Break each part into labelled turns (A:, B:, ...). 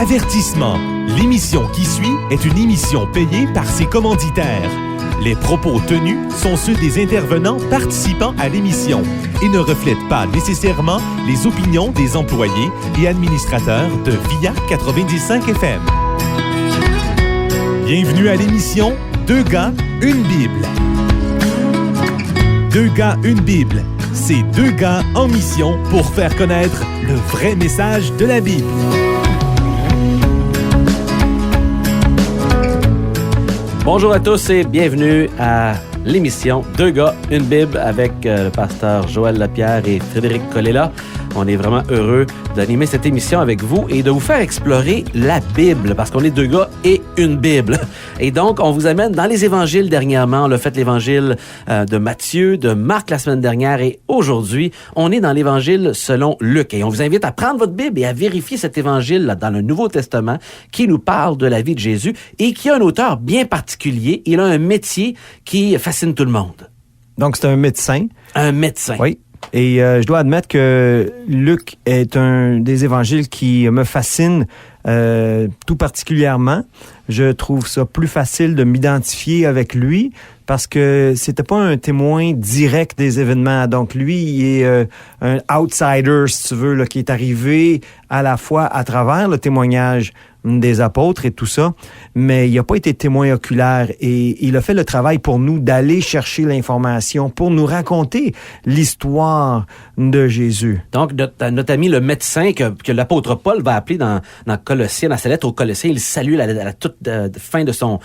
A: Avertissement. L'émission qui suit est une émission payée par ses commanditaires. Les propos tenus sont ceux des intervenants participant à l'émission et ne reflètent pas nécessairement les opinions des employés et administrateurs de VIA 95 FM. Bienvenue à l'émission Deux gars, une Bible. Deux gars, une Bible. C'est deux gars en mission pour faire connaître le vrai message de la Bible.
B: Bonjour à tous et bienvenue à l'émission Deux gars, une Bible avec le pasteur Joël Lapierre et Frédéric Colella. On est vraiment heureux d'animer cette émission avec vous et de vous faire explorer la Bible parce qu'on est deux gars et une Bible. Et donc, on vous amène dans les évangiles dernièrement. On a fait l'évangile de Matthieu, de Marc la semaine dernière et aujourd'hui, on est dans l'évangile selon Luc. Et on vous invite à prendre votre Bible et à vérifier cet évangile là, dans le Nouveau Testament qui nous parle de la vie de Jésus et qui a un auteur bien particulier. Il a un métier qui fascine tout le monde.
C: Donc, c'est un médecin.
B: Un médecin.
C: Oui. Et je dois admettre que Luc est un des évangiles qui me fascine tout particulièrement. Je trouve ça plus facile de m'identifier avec lui parce que c'était pas un témoin direct des événements. Donc lui, il est un outsider, si tu veux, là, qui est arrivé à la fois à travers le témoignage des apôtres et tout ça, mais il n'a pas été témoin oculaire et il a fait le travail pour nous d'aller chercher l'information, pour nous raconter l'histoire de Jésus.
B: Donc, notre ami le médecin que l'apôtre Paul va appeler dans Colossiens, dans sa lettre aux Colossiens, il salue à la toute fin de son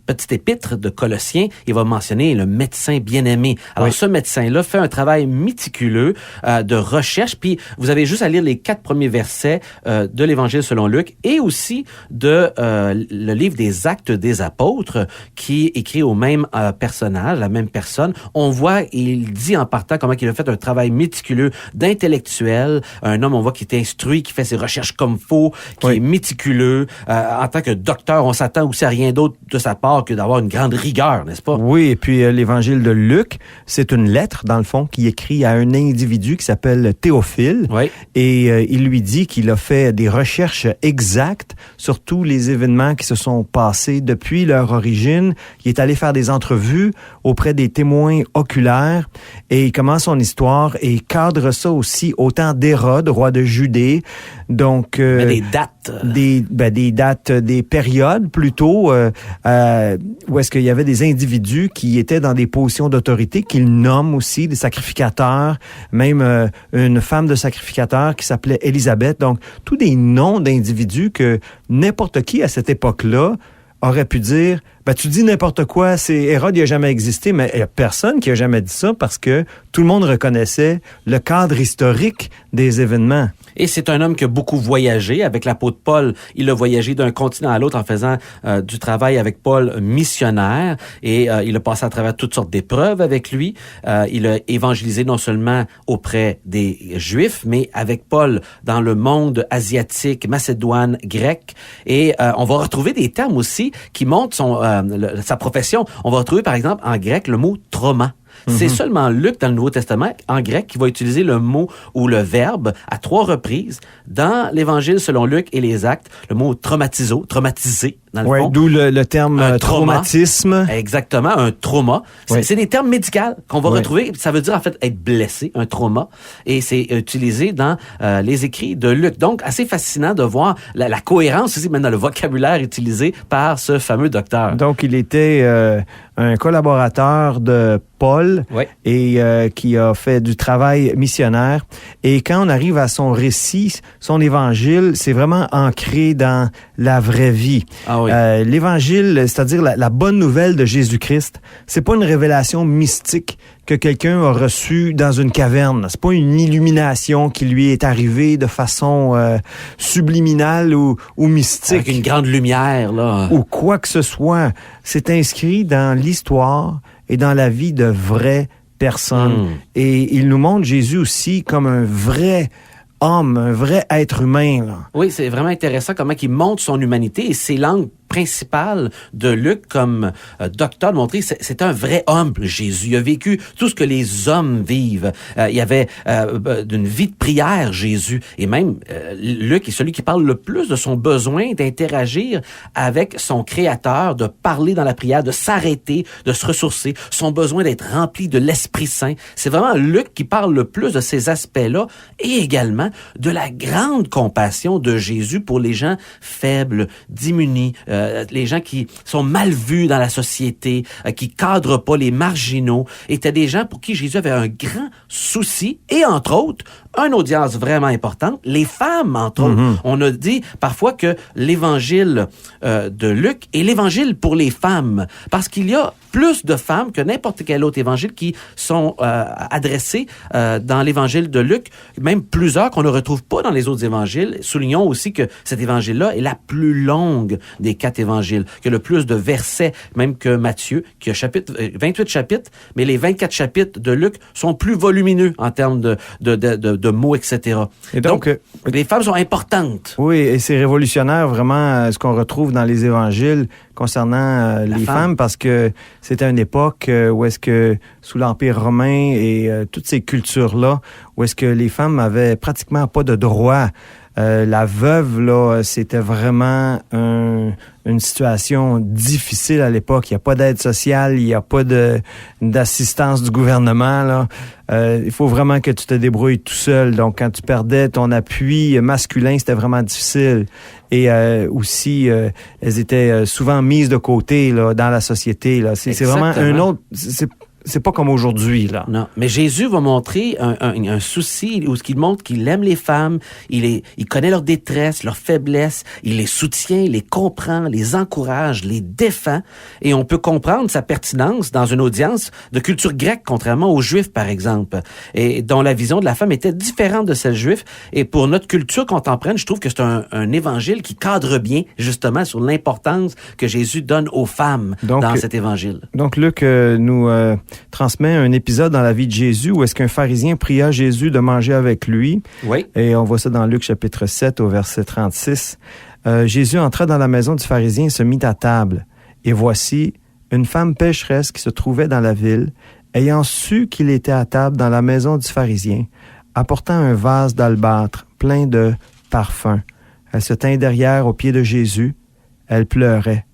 B: petite épître de Colossiens, il va mentionner le médecin bien-aimé. Alors, Ce médecin-là fait un travail méticuleux de recherche, puis vous avez juste à lire les 4 premiers versets de l'Évangile selon Luc et aussi de le livre des Actes des Apôtres qui est écrit au même personnage, la même personne. On voit, il dit en partant comment il a fait un travail méticuleux d'intellectuel, un homme, on voit, qui est instruit, qui fait ses recherches comme faut, qui est méticuleux. En tant que docteur, on s'attend aussi à rien d'autre de sa part que d'avoir une grande rigueur, n'est-ce pas?
C: Oui, et puis l'évangile de Luc, c'est une lettre, dans le fond, qui écrit à un individu qui s'appelle Théophile.
B: Oui.
C: Et il lui dit qu'il a fait des recherches exactes sur tous les événements qui se sont passés depuis leur origine. Il est allé faire des entrevues auprès des témoins oculaires et il commence son histoire et cadre ça aussi au temps d'Hérode, roi de Judée. Donc,
B: mais des dates.
C: Des dates, des périodes plutôt, où est-ce qu'il y avait des individus qui étaient dans des positions d'autorité, qu'il nomme aussi des sacrificateurs, même une femme de sacrificateur qui s'appelait Élisabeth. Donc, tous des noms d'individus que n'importe qui à cette époque-là aurait pu dire, tu dis n'importe quoi, c'est Hérode, il n'a jamais existé, mais il n'y a personne qui a jamais dit ça parce que tout le monde reconnaissait le cadre historique des événements.
B: Et c'est un homme qui a beaucoup voyagé. Avec l'apôtre Paul, il a voyagé d'un continent à l'autre en faisant du travail avec Paul missionnaire. Et il a passé à travers toutes sortes d'épreuves avec lui. Il a évangélisé non seulement auprès des Juifs, mais avec Paul dans le monde asiatique, macédoine, grec. Et on va retrouver des termes aussi qui montrent sa profession. On va retrouver par exemple en grec le mot trauma. C'est seulement Luc, dans le Nouveau Testament, en grec, qui va utiliser le mot ou le verbe à 3 reprises. Dans l'Évangile selon Luc et les Actes, le mot traumatisé, dans le fond.
C: D'où le terme traumatisme.
B: Exactement, un trauma. C'est des termes médicaux qu'on va retrouver. Ça veut dire, en fait, être blessé, un trauma. Et c'est utilisé dans les écrits de Luc. Donc, assez fascinant de voir la cohérence aussi, même dans le vocabulaire utilisé par ce fameux docteur.
C: Donc, il était un collaborateur de Paul et qui a fait du travail missionnaire. Et quand on arrive à son récit, son évangile, c'est vraiment ancré dans la vraie vie.
B: Ah oui.
C: L'évangile, c'est-à-dire la bonne nouvelle de Jésus-Christ, c'est pas une révélation mystique que quelqu'un a reçue dans une caverne. C'est pas une illumination qui lui est arrivée de façon subliminale ou mystique.
B: Avec une grande lumière, là.
C: Ou quoi que ce soit. C'est inscrit dans l'histoire et dans la vie de vraies personnes. Et il nous montre Jésus aussi comme un vrai homme, un vrai être humain. Là.
B: Oui, c'est vraiment intéressant comment il montre son humanité et ses langues principal de Luc comme docteur de montrer c'est un vrai homme, Jésus. Il a vécu tout ce que les hommes vivent. Il y avait d'une vie de prière, Jésus. Et même, Luc est celui qui parle le plus de son besoin d'interagir avec son Créateur, de parler dans la prière, de s'arrêter, de se ressourcer, son besoin d'être rempli de l'Esprit Saint. C'est vraiment Luc qui parle le plus de ces aspects-là et également de la grande compassion de Jésus pour les gens faibles, démunis, les gens qui sont mal vus dans la société, qui cadrent pas, les marginaux. Étaient des gens pour qui Jésus avait un grand souci et entre autres, une audience vraiment importante, les femmes, entre autres. On a dit parfois que l'évangile de Luc est l'évangile pour les femmes, parce qu'il y a plus de femmes que n'importe quel autre évangile qui sont adressés dans l'évangile de Luc, même plusieurs qu'on ne retrouve pas dans les autres évangiles. Soulignons aussi que cet évangile-là est la plus longue des 4 évangiles, qui a le plus de versets, même que Matthieu, qui a 28 chapitres, mais les 24 chapitres de Luc sont plus volumineux en termes de mots, etc.
C: Et donc,
B: les femmes sont importantes.
C: Oui, et c'est révolutionnaire vraiment ce qu'on retrouve dans les évangiles concernant les femmes, parce que c'était une époque où est-ce que, sous l'Empire romain et toutes ces cultures-là, où est-ce que les femmes avaient pratiquement pas de droit. La veuve, là, c'était vraiment une situation difficile à l'époque. Il n'y a pas d'aide sociale, il n'y a pas d'assistance du gouvernement, là. Il faut vraiment que tu te débrouilles tout seul. Donc, quand tu perdais ton appui masculin, c'était vraiment difficile. Et aussi, elles étaient souvent mises de côté là, dans la société. Là. C'est vraiment un autre... C'est pas comme aujourd'hui, là.
B: Non, mais Jésus va montrer un souci où il montre qu'il aime les femmes, il connaît leur détresse, leur faiblesse, il les soutient, les comprend, les encourage, les défend, et on peut comprendre sa pertinence dans une audience de culture grecque, contrairement aux Juifs, par exemple, et dont la vision de la femme était différente de celle juive. Et pour notre culture contemporaine, je trouve que c'est un évangile qui cadre bien, justement, sur l'importance que Jésus donne aux femmes dans cet évangile.
C: Donc, Luc nous transmet un épisode dans la vie de Jésus où est-ce qu'un pharisien pria Jésus de manger avec lui.
B: Oui.
C: Et on voit ça dans Luc chapitre 7 au verset 36. Jésus entra dans la maison du pharisien et se mit à table. Et voici une femme pécheresse qui se trouvait dans la ville, ayant su qu'il était à table dans la maison du pharisien, apportant un vase d'albâtre plein de parfums. Elle se tint derrière aux pieds de Jésus. Elle pleurait.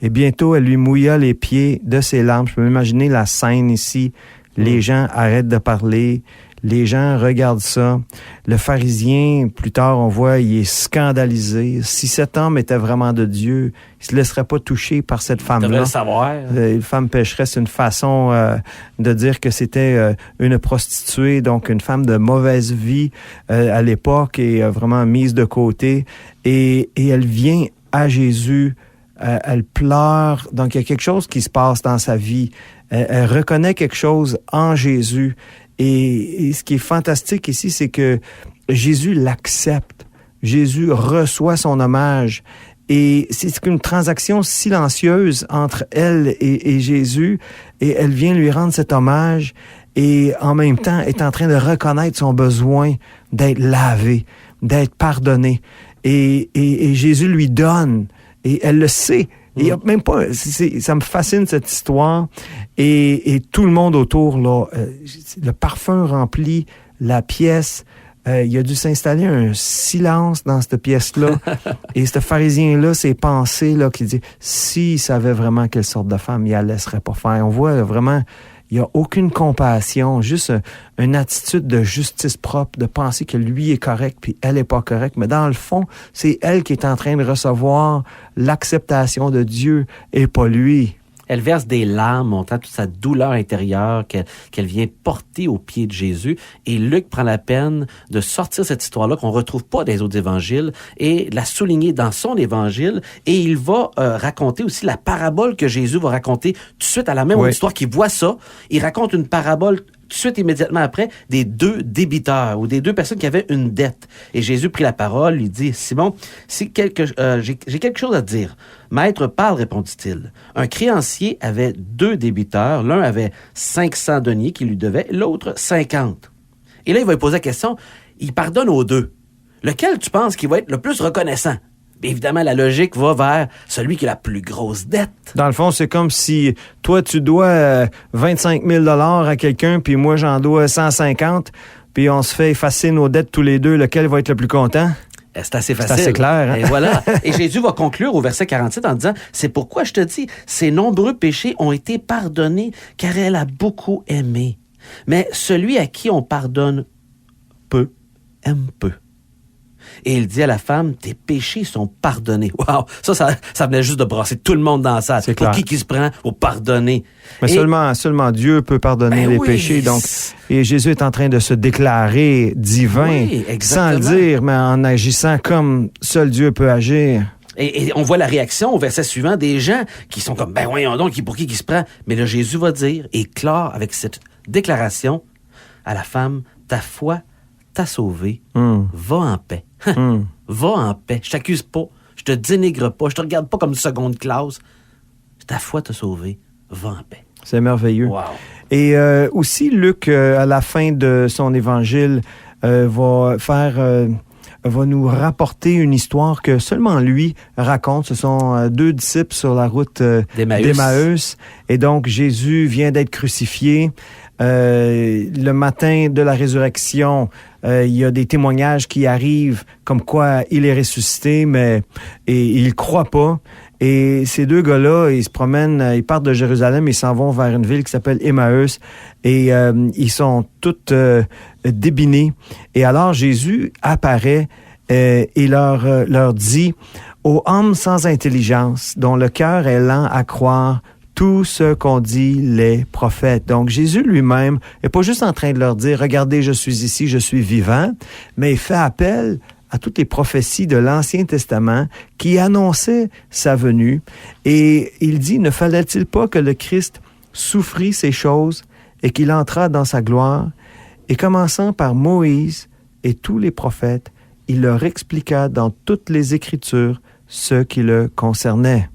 C: Et bientôt, elle lui mouilla les pieds de ses larmes. Je peux m'imaginer la scène ici. Les gens arrêtent de parler. Les gens regardent ça. Le pharisien, plus tard, on voit, il est scandalisé. Si cet homme était vraiment de Dieu, il ne se laisserait pas toucher par cette femme-là.
B: Il devrait le savoir.
C: Une femme pécheresse, c'est une façon de dire que c'était une prostituée, donc une femme de mauvaise vie à l'époque et vraiment mise de côté. Et elle vient à Jésus. Elle pleure, donc il y a quelque chose qui se passe dans sa vie. Elle reconnaît quelque chose en Jésus. Et ce qui est fantastique ici, c'est que Jésus l'accepte. Jésus reçoit son hommage. Et c'est une transaction silencieuse entre elle et Jésus. Et elle vient lui rendre cet hommage. Et en même temps, est en train de reconnaître son besoin d'être lavé, d'être pardonné. Et Jésus lui donne. Et elle le sait. Il y a même pas, ça me fascine cette histoire. Et tout le monde autour, là, le parfum remplit la pièce. Il a dû s'installer un silence dans cette pièce-là. Et ce pharisien-là, ses pensées, là, qui dit, s'il savait vraiment quelle sorte de femme, il la laisserait pas faire. On voit là, vraiment, il n'y a aucune compassion, juste une attitude de justice propre, de penser que lui est correct puis elle est pas correcte. Mais dans le fond, c'est elle qui est en train de recevoir l'acceptation de Dieu et pas lui.
B: Elle verse des larmes, montrant toute sa douleur intérieure qu'elle vient porter aux pieds de Jésus. Et Luc prend la peine de sortir cette histoire-là qu'on retrouve pas dans les autres évangiles et la souligner dans son évangile. Et il va raconter aussi la parabole que Jésus va raconter tout de suite à la même histoire qu'il voit ça. Il raconte une parabole tout de suite, immédiatement après, des 2 débiteurs ou des 2 personnes qui avaient une dette. Et Jésus prit la parole, lui dit, « Simon, j'ai quelque chose à te dire. »« Maître, parle, répondit-il. Un créancier avait 2 débiteurs. L'un avait 500 deniers qu'il lui devait, l'autre 50. » Et là, il va lui poser la question, il pardonne aux 2. Lequel tu penses qui va être le plus reconnaissant? Évidemment, la logique va vers celui qui a la plus grosse dette.
C: Dans le fond, c'est comme si toi, tu dois 25 000 $ à quelqu'un, puis moi, j'en dois 150, puis on se fait effacer nos dettes tous les deux. Lequel va être le plus content?
B: C'est assez facile.
C: C'est assez clair. Hein?
B: Et voilà. Et Jésus va conclure au verset 47 en disant, c'est pourquoi je te dis, ses nombreux péchés ont été pardonnés, car elle a beaucoup aimé. Mais celui à qui on pardonne peu, aime peu. Et il dit à la femme, tes péchés sont pardonnés. Wow! Ça venait juste de brasser tout le monde dans la salle.
C: C'est
B: pour
C: clair.
B: qui se prend au pardonner.
C: Mais seulement Dieu peut pardonner les péchés. Donc, et Jésus est en train de se déclarer divin, sans le dire, mais en agissant comme seul Dieu peut agir.
B: Et on voit la réaction au verset suivant des gens qui sont comme, ben voyons donc, pour qui se prend? Mais là, Jésus va dire, et clore avec cette déclaration à la femme, ta foi t'a sauvé, va en paix. Va en paix. Je t'accuse pas, je te dénigre pas, je te regarde pas comme seconde classe. Ta foi t'a sauvé, va en paix.
C: C'est merveilleux.
B: Wow.
C: Et aussi, Luc, à la fin de son évangile, va nous rapporter une histoire que seulement lui raconte. Ce sont deux disciples sur la route d'Emmaüs. Et donc, Jésus vient d'être crucifié. Le matin de la résurrection, il y a des témoignages qui arrivent comme quoi il est ressuscité, mais ils croient pas. Et ces deux gars-là, ils se promènent, ils partent de Jérusalem, ils s'en vont vers une ville qui s'appelle Emmaüs, et ils sont tous débinés. Et alors Jésus apparaît et leur dit, aux hommes sans intelligence, dont le cœur est lent à croire tout ce qu'ont dit les prophètes. Donc, Jésus lui-même n'est pas juste en train de leur dire, regardez, je suis ici, je suis vivant, mais il fait appel à toutes les prophéties de l'Ancien Testament qui annonçaient sa venue. Et il dit, ne fallait-il pas que le Christ souffrit ces choses et qu'il entrât dans sa gloire? Et commençant par Moïse et tous les prophètes, il leur expliqua dans toutes les Écritures ce qui le concernait.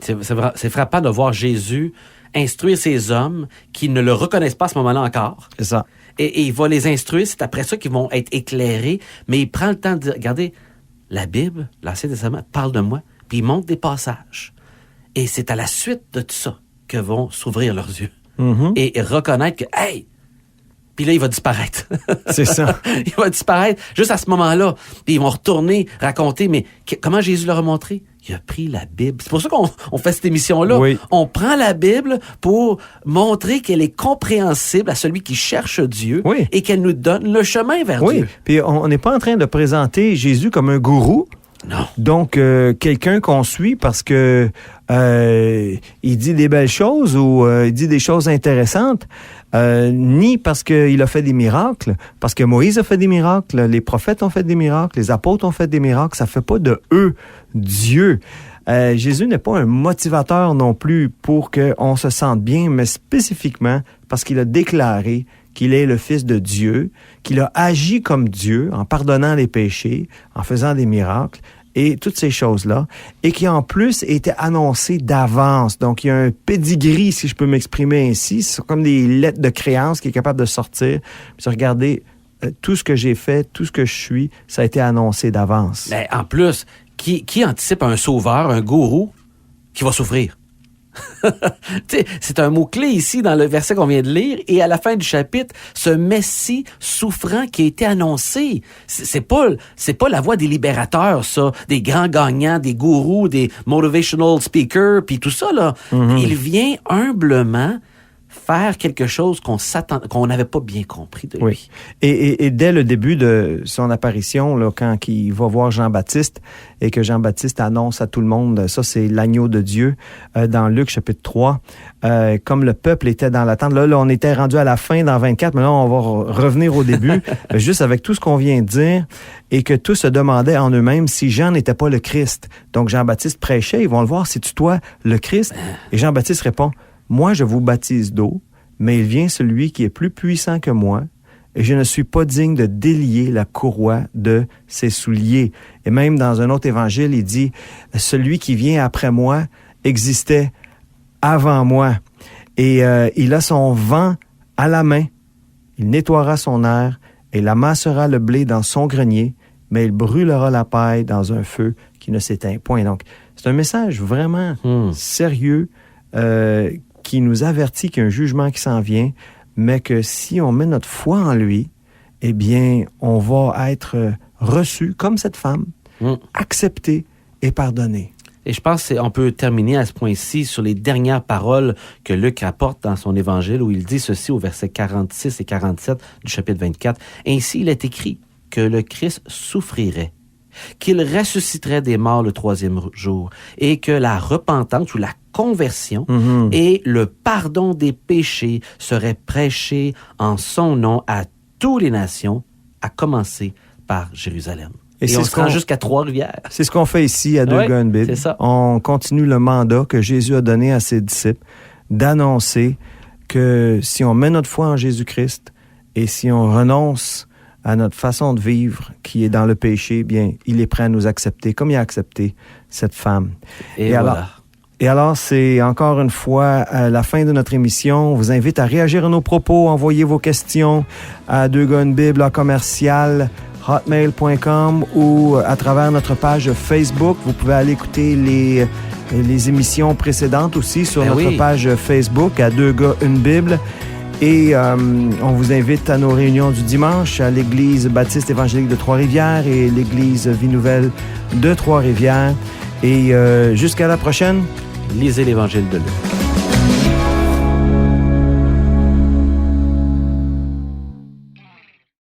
B: C'est frappant de voir Jésus instruire ces hommes qui ne le reconnaissent pas à ce moment-là encore.
C: C'est ça.
B: Et il va les instruire, c'est après ça qu'ils vont être éclairés, mais il prend le temps de dire, regardez, la Bible, l'Ancien Testament, parle de moi, puis il montre des passages. Et c'est à la suite de tout ça que vont s'ouvrir leurs yeux.
C: Mm-hmm.
B: Et reconnaître que, hey! Puis là, il va disparaître.
C: C'est ça.
B: Il va disparaître juste à ce moment-là. Puis ils vont retourner, raconter, mais comment Jésus leur a montré? Il a pris la Bible. C'est pour ça qu'on fait cette émission-là.
C: Oui.
B: On prend la Bible pour montrer qu'elle est compréhensible à celui qui cherche Dieu et qu'elle nous donne le chemin vers Dieu.
C: Puis on n'est pas en train de présenter Jésus comme un gourou.
B: Non.
C: Donc, quelqu'un qu'on suit parce que il dit des belles choses ou il dit des choses intéressantes, ni parce qu'il a fait des miracles, parce que Moïse a fait des miracles, les prophètes ont fait des miracles, les apôtres ont fait des miracles, ça fait pas de eux Dieu. Jésus n'est pas un motivateur non plus pour qu'on se sente bien, mais spécifiquement parce qu'il a déclaré qu'il est le Fils de Dieu, qu'il a agi comme Dieu en pardonnant les péchés, en faisant des miracles et toutes ces choses-là, et qui en plus étaient annoncées d'avance. Donc, il y a un pedigree, si je peux m'exprimer ainsi, c'est comme des lettres de créance qui est capable de sortir. Puis regardez, tout ce que j'ai fait, tout ce que je suis, ça a été annoncé d'avance.
B: Mais en plus, qui anticipe un sauveur, un gourou, qui va souffrir? C'est un mot-clé ici dans le verset qu'on vient de lire, et à la fin du chapitre, ce Messie souffrant qui a été annoncé. C'est pas la voix des libérateurs, ça, des grands gagnants, des gourous, des motivational speakers, puis tout ça, là. Mm-hmm. Il vient humblement faire quelque chose qu'on n'avait pas bien compris de lui.
C: Oui. Et dès le début de son apparition, là, quand il va voir Jean-Baptiste et que Jean-Baptiste annonce à tout le monde, ça c'est l'agneau de Dieu, dans Luc chapitre 3, comme le peuple était dans l'attente. Là, on était rendu à la fin dans 24, mais là, on va revenir au début, juste avec tout ce qu'on vient de dire, et que tous se demandaient en eux-mêmes si Jean n'était pas le Christ. Donc Jean-Baptiste prêchait, ils vont le voir, c'est-tu toi le Christ? Et Jean-Baptiste répond, moi, je vous baptise d'eau, mais il vient celui qui est plus puissant que moi, et je ne suis pas digne de délier la courroie de ses souliers. Et même dans un autre évangile, il dit, celui qui vient après moi existait avant moi. Et il a son vent à la main, il nettoiera son aire, et il amassera le blé dans son grenier, mais il brûlera la paille dans un feu qui ne s'éteint point. Donc, c'est un message vraiment sérieux qui nous avertit qu'il y a un jugement qui s'en vient, mais que si on met notre foi en lui, eh bien, on va être reçu comme cette femme, accepté et pardonné.
B: Et je pense qu'on peut terminer à ce point-ci sur les dernières paroles que Luc rapporte dans son évangile, où il dit ceci au verset 46 et 47 du chapitre 24. « Ainsi, il est écrit que le Christ souffrirait, qu'il ressusciterait des morts le 3e jour, et que la repentance ou la conversion et le pardon des péchés seraient prêchés en son nom à toutes les nations, à commencer par Jérusalem. » Et on se rend jusqu'à Trois-Rivières.
C: C'est ce qu'on fait ici à Deux gars, une Bible.
B: C'est ça.
C: On continue le mandat que Jésus a donné à ses disciples d'annoncer que si on met notre foi en Jésus-Christ et si on renonce à notre façon de vivre qui est dans le péché, bien, il est prêt à nous accepter comme il a accepté cette femme.
B: Et voilà.
C: Alors, c'est encore une fois à la fin de notre émission. On vous invite à réagir à nos propos, envoyer vos questions à Deux gars, une Bible en commercial hotmail.com ou à travers notre page Facebook. Vous pouvez aller écouter les émissions précédentes aussi sur notre page Facebook à Deux gars, une Bible. Et on vous invite à nos réunions du dimanche à l'Église baptiste évangélique de Trois-Rivières et l'Église Vie Nouvelle de Trois-Rivières. Et jusqu'à la prochaine.
B: Lisez l'Évangile de Luc.